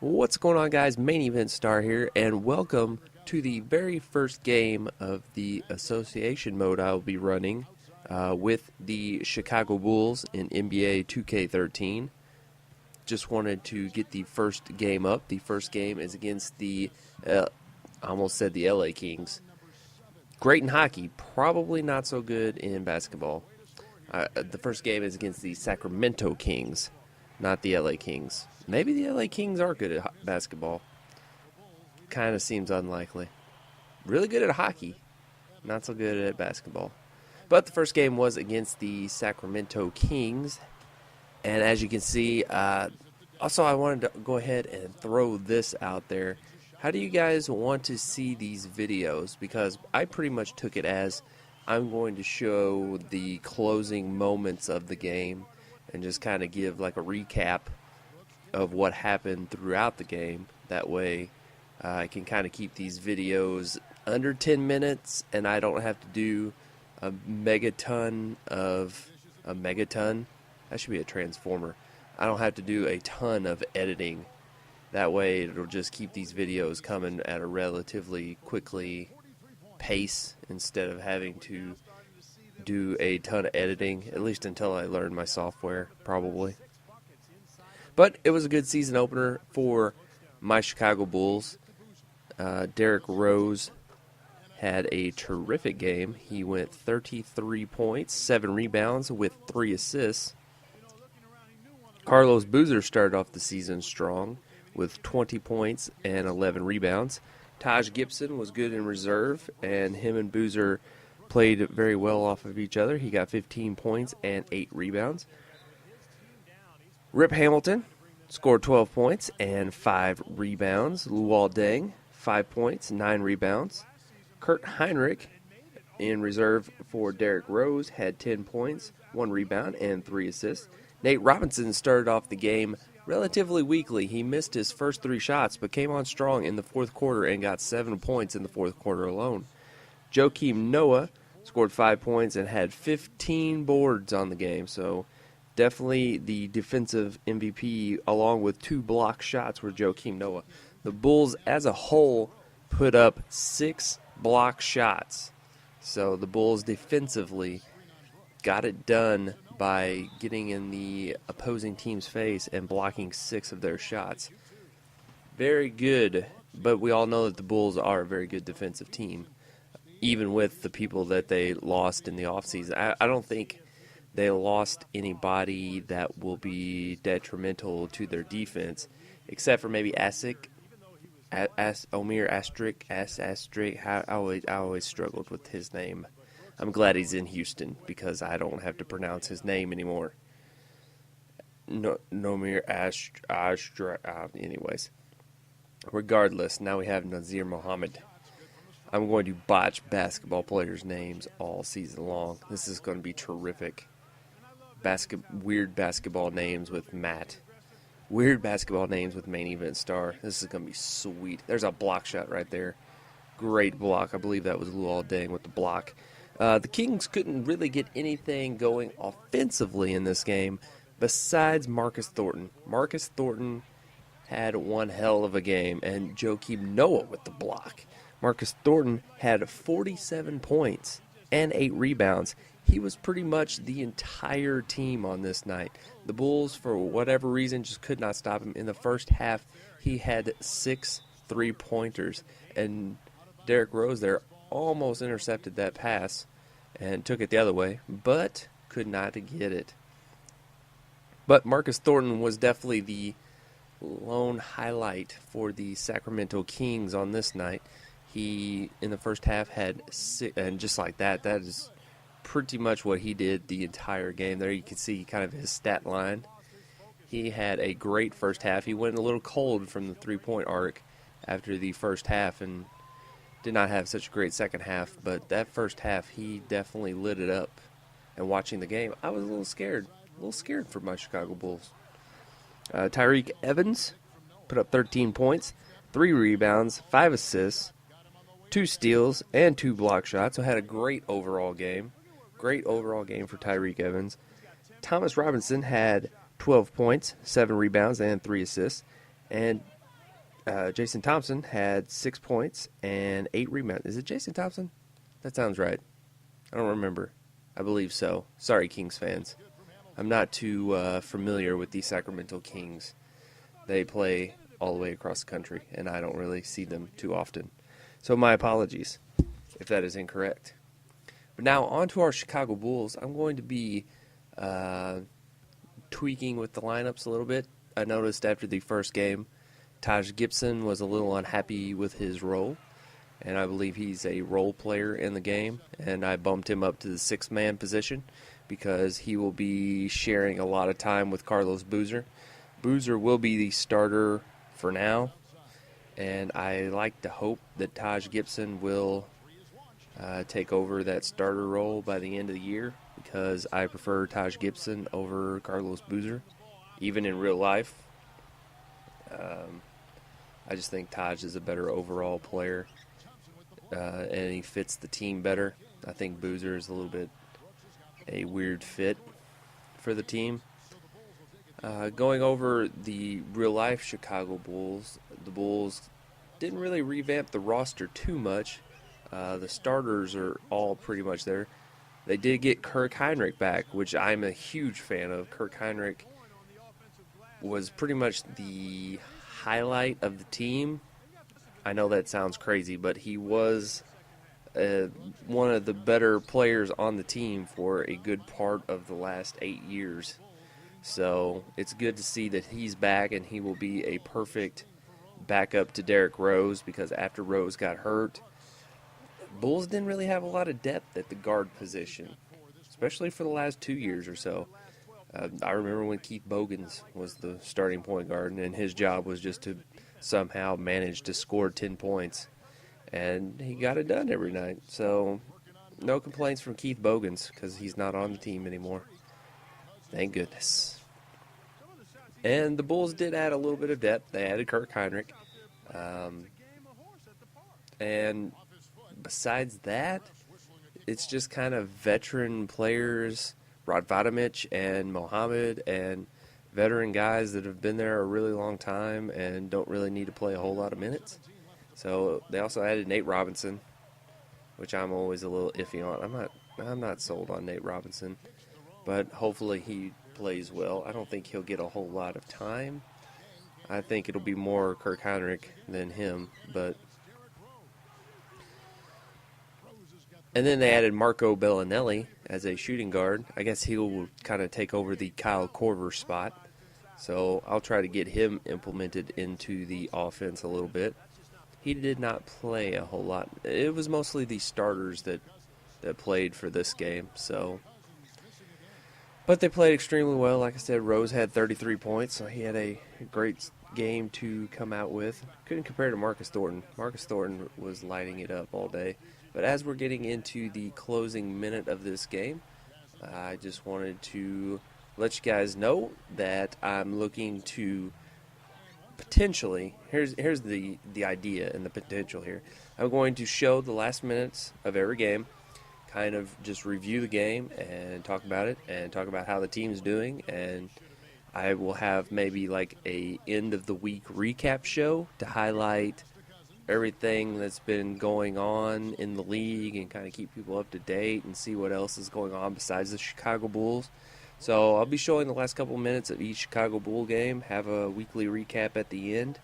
What's going on, guys? Main Event Star here, and welcome to the very first game of the association mode I will be running with the Chicago Bulls in NBA 2K13. Just wanted to get the first game up. The first game is against the, I almost said the LA Kings. Great in hockey, probably not so good in basketball. The first game is against the Sacramento Kings, not the LA Kings. Maybe the LA Kings are good at basketball. Kind of seems unlikely. Really good at hockey, not so good at basketball. But the first game was against the Sacramento Kings. And as you can see, also I wanted to go ahead and throw this out there. How do you guys want to see these videos? Because I pretty much took it as I'm going to show the closing moments of the game and just kind of give like a recap of what happened throughout the game. That way I can kind of keep these videos under 10 minutes and I don't have to do a megaton. That should be a transformer. I don't have to do a ton of editing. That way it'll just keep these videos coming at a relatively quickly pace instead of having to do a ton of editing, at least until I learn my software, probably. But it was a good season opener for my Chicago Bulls. Derrick Rose had a terrific game. He went 33 points, 7 rebounds with 3 assists. Carlos Boozer started off the season strong with 20 points and 11 rebounds. Taj Gibson was good in reserve, and him and Boozer played very well off of each other. He got 15 points and 8 rebounds. Rip Hamilton scored 12 points and 5 rebounds. Luol Deng, 5 points, 9 rebounds. Kurt Heinrich, in reserve for Derrick Rose, had 10 points, 1 rebound, and 3 assists. Nate Robinson started off the game relatively weakly. He missed his first 3 shots, but came on strong in the fourth quarter and got 7 points in the fourth quarter alone. Joakim Noah scored 5 points and had 15 boards on the game, so definitely the defensive MVP, along with 2 block shots, were Joakim Noah. The Bulls as a whole put up 6 block shots, so the Bulls defensively got it done by getting in the opposing team's face and blocking 6 of their shots. Very good, but we all know that the Bulls are a very good defensive team, even with the people that they lost in the offseason. I don't think they lost anybody that will be detrimental to their defense, except for maybe Omir Astrick. I always struggled with his name. I'm glad he's in Houston because I don't have to pronounce his name anymore. Nomir anyways. Regardless, now we have Nazir Mohammed. I'm going to botch basketball players' names all season long. This is going to be terrific. Weird basketball names with Matt. Weird basketball names with Main Event Star. This is going to be sweet. There's a block shot right there. Great block. I believe that was Luol Deng with the block. The Kings couldn't really get anything going offensively in this game besides Marcus Thornton. Marcus Thornton had one hell of a game, and Joakim Noah with the block. Marcus Thornton had 47 points and 8 rebounds. He was pretty much the entire team on this night. The Bulls, for whatever reason, just could not stop him. In the first half, he had 6 3-pointers, and Derrick Rose there almost intercepted that pass and took it the other way, but could not get it. But Marcus Thornton was definitely the lone highlight for the Sacramento Kings on this night. He, in the first half, had 6, and just like that is pretty much what he did the entire game. There you can see kind of his stat line. He had a great first half. He went a little cold from the three-point arc after the first half and did not have such a great second half, but that first half he definitely lit it up. And watching the game, I was a little scared for my Chicago Bulls. Tyreke Evans put up 13 points, 3 rebounds, 5 assists, 2 steals, and 2 block shots, so had a great overall game. Great overall game for Tyreke Evans. Thomas Robinson had 12 points, 7 rebounds, and 3 assists. And Jason Thompson had 6 points and 8 rebounds. Is it Jason Thompson? That sounds right. I don't remember. I believe so. Sorry, Kings fans. I'm not too familiar with the Sacramento Kings. They play all the way across the country, and I don't really see them too often. So my apologies if that is incorrect. But now on to our Chicago Bulls. I'm going to be tweaking with the lineups a little bit. I noticed after the first game, Taj Gibson was a little unhappy with his role, and I believe he's a role player in the game, and I bumped him up to the sixth-man position because he will be sharing a lot of time with Carlos Boozer. Boozer will be the starter for now, and I like to hope that Taj Gibson will take over that starter role by the end of the year because I prefer Taj Gibson over Carlos Boozer, even in real life. I just think Taj is a better overall player, and he fits the team better. I think Boozer is a little bit a weird fit for the team. Going over the real-life Chicago Bulls, the Bulls didn't really revamp the roster too much. The starters are all pretty much there. They did get Kirk Hinrich back, which I'm a huge fan of. Kirk Hinrich was pretty much the highlight of the team. I know that sounds crazy, but he was one of the better players on the team for a good part of the last 8 years. So it's good to see that he's back, and he will be a perfect backup to Derrick Rose because after Rose got hurt, Bulls didn't really have a lot of depth at the guard position, especially for the last 2 years or so. I remember when Keith Bogans was the starting point guard, and his job was just to somehow manage to score 10 points. And he got it done every night. So no complaints from Keith Bogans because he's not on the team anymore. Thank goodness. And the Bulls did add a little bit of depth. They added Kirk Hinrich. And besides that, it's just kind of veteran players, Radvadovic and Mohammed, and veteran guys that have been there a really long time and don't really need to play a whole lot of minutes. So they also added Nate Robinson, which I'm always a little iffy on. I'm not sold on Nate Robinson, but hopefully he plays well. I don't think he'll get a whole lot of time. I think it'll be more Kirk Hinrich than him, but. And then they added Marco Bellinelli as a shooting guard. I guess he will kind of take over the Kyle Korver spot. So I'll try to get him implemented into the offense a little bit. He did not play a whole lot. It was mostly the starters that played for this game. But they played extremely well. Like I said, Rose had 33 points, so he had a great game to come out with. Couldn't compare to Marcus Thornton. Marcus Thornton was lighting it up all day. But as we're getting into the closing minute of this game, I just wanted to let you guys know that I'm looking to potentially, here's the idea and the potential here. I'm going to show the last minutes of every game, kind of just review the game and talk about it and talk about how the team's doing, and I will have maybe like a end of the week recap show to highlight everything that's been going on in the league and kind of keep people up to date and see what else is going on besides the Chicago Bulls. So I'll be showing the last couple minutes of each Chicago Bull game, have a weekly recap at the end.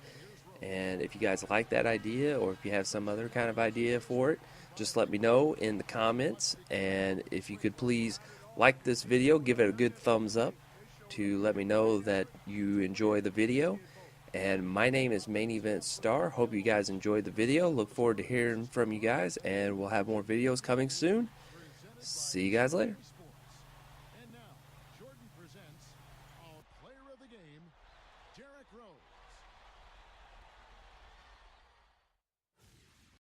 And if you guys like that idea or if you have some other kind of idea for it, just let me know in the comments. And if you could please like this video, give it a good thumbs up to let me know that you enjoy the video. And my name is Main Event Star. Hope you guys enjoyed the video. Look forward to hearing from you guys, and we'll have more videos coming soon. See you guys later. And now, Jordan presents our player of the game, Derrick Rose.